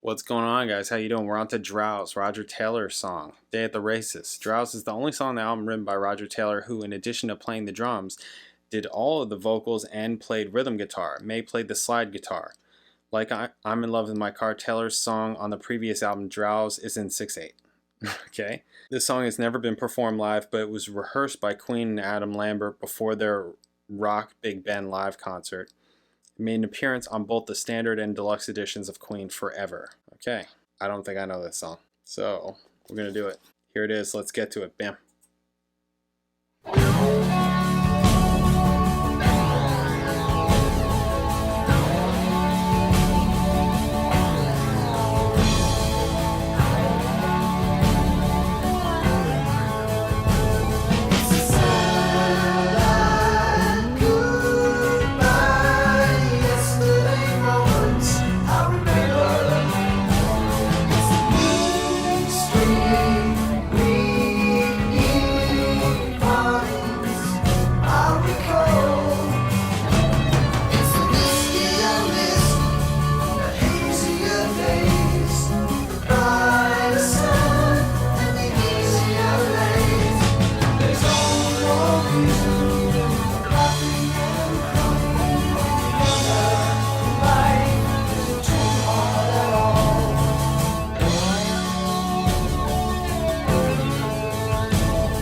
What's going on, guys? How you doing? We're on to Drowse, Roger Taylor's song, Day at the Races. Drowse is the only song on the album written by Roger Taylor, who, in addition to playing the drums, did all of the vocals and played rhythm guitar. May played the slide guitar. Like I'm in Love with My Car, Taylor's song on the previous album, Drowse, is in 6/8. Okay? This song has never been performed live, but it was rehearsed by Queen and Adam Lambert before their Rock Big Ben live concert. It made an appearance on both the standard and deluxe editions of Queen Forever. Okay, I don't think I know this song, so we're gonna do it. Here it is, let's get to it. Bam.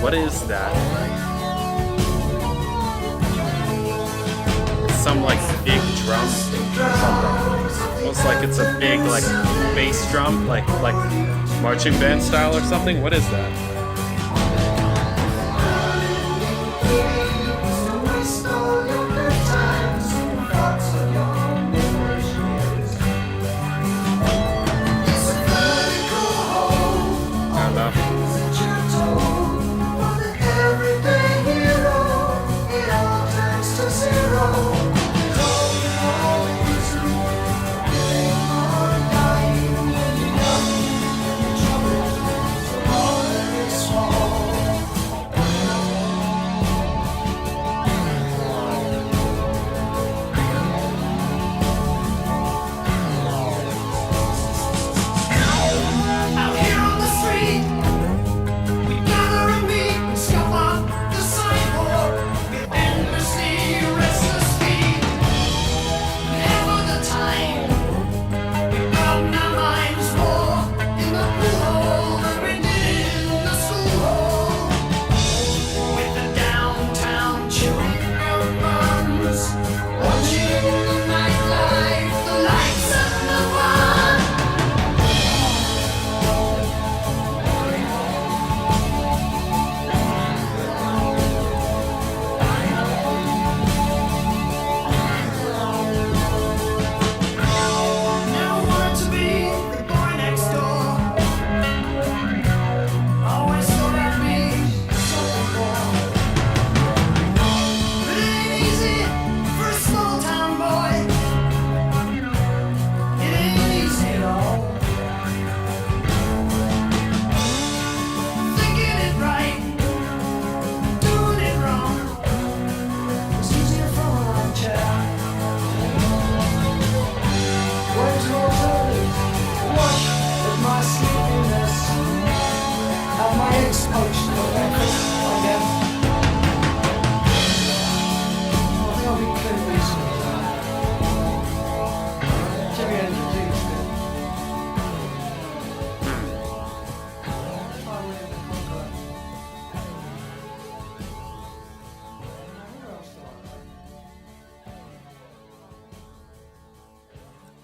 What is that? Some like big drum or something. Looks like it's a big like bass drum, like marching band style or something. What is that?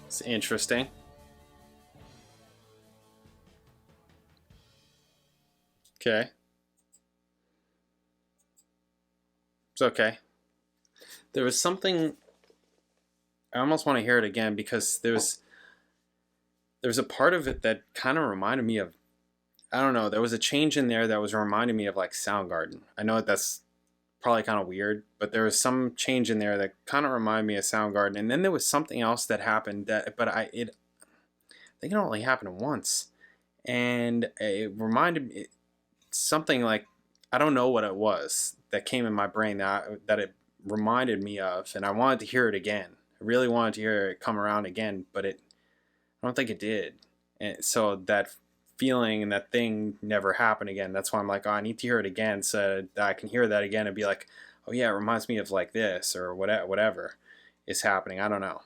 It's interesting. Okay. It's okay. There was something, I almost want to hear it again because there's a part of it that kind of reminded me of, I don't know, there was a change in there that was reminding me of like Soundgarden. I know that's probably kind of weird, but there was some change in there that kind of reminded me of Soundgarden. And then there was something else that happened that, but I think it only happened once, and it reminded me something like, I don't know what it was that came in my brain that it reminded me of, and I wanted to hear it again. I really wanted to hear it come around again, but I don't think it did. And so that feeling and that thing never happened again. That's why I'm like, oh, I need to hear it again so that I can hear that again and be like, oh yeah, it reminds me of like this or whatever is happening. I don't know.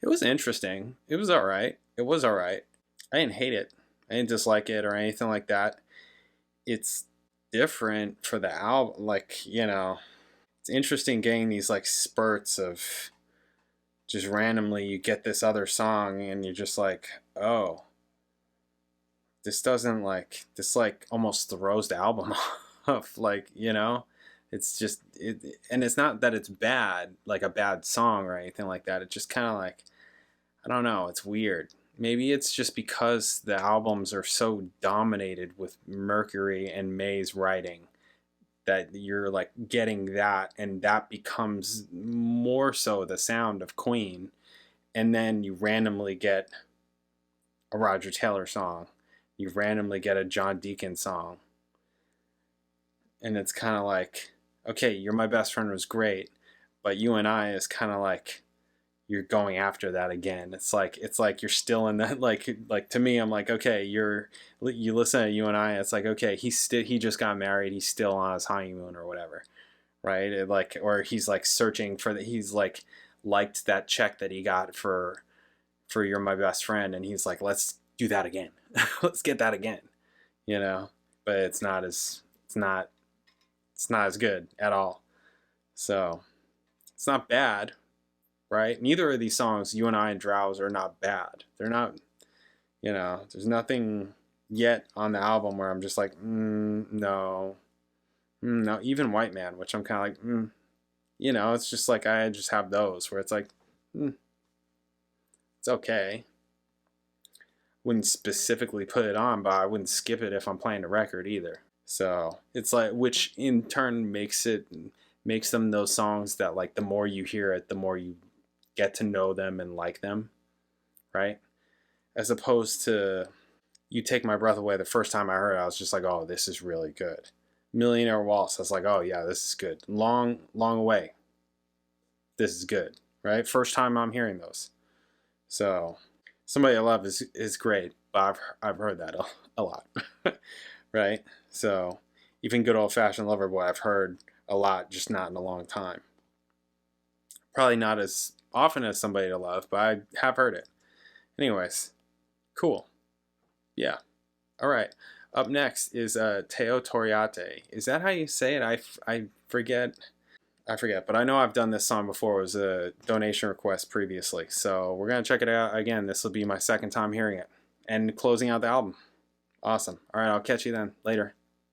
It was interesting. It was all right. It was all right. I didn't hate it. I didn't dislike it or anything like that. It's different for the album. Like, you know, it's interesting getting these like spurts of just randomly you get this other song and you're just like, oh, this doesn't like, this like almost throws the album off. Like, you know, it's just, and it's not that it's bad, like a bad song or anything like that. It's just kind of like, I don't know, it's weird. Maybe it's just because the albums are so dominated with Mercury and May's writing that you're like getting that, and that becomes more so the sound of Queen. And then you randomly get a Roger Taylor song, you randomly get a John Deacon song, and it's kind of like, okay, You're My Best Friend was great, but You and I is kind of like you're going after that again. It's like you're still in that, like to me, I'm like, okay, you listen to You and I, it's like, okay, he just got married, he's still on his honeymoon or whatever, right? Like, or he's like searching for he's like liked that check that he got for You're My Best Friend, and he's like, let's do that again. Let's get that again, you know. But it's not as good at all. So it's not bad, right? Neither of these songs, You and I and Drowse, are not bad. They're not, you know, there's nothing yet on the album where I'm just like, no. No, even White Man, which I'm kind of like, you know, it's just like I just have those where it's like, it's okay. Wouldn't specifically put it on, but I wouldn't skip it if I'm playing the record either. So it's like, which in turn makes them those songs that like the more you hear it, the more you get to know them and like them, right? As opposed to You Take My Breath Away, the first time I heard it, I was just like, oh, this is really good. Millionaire Waltz, I was like, oh yeah, this is good. Long Away, this is good, right? First time I'm hearing those. So Somebody I Love is great, but I've heard that a lot, right? So even Good Old Fashioned Lover Boy, I've heard a lot, just not in a long time. Probably not as often as Somebody to Love, but I have heard it. Anyways, cool. Yeah. All right. Up next is Teo Toriate. Is that how you say it? I forget. But I know I've done this song before. It was a donation request previously. So we're going to check it out again. This will be my second time hearing it and closing out the album. Awesome. All right. I'll catch you then. Later.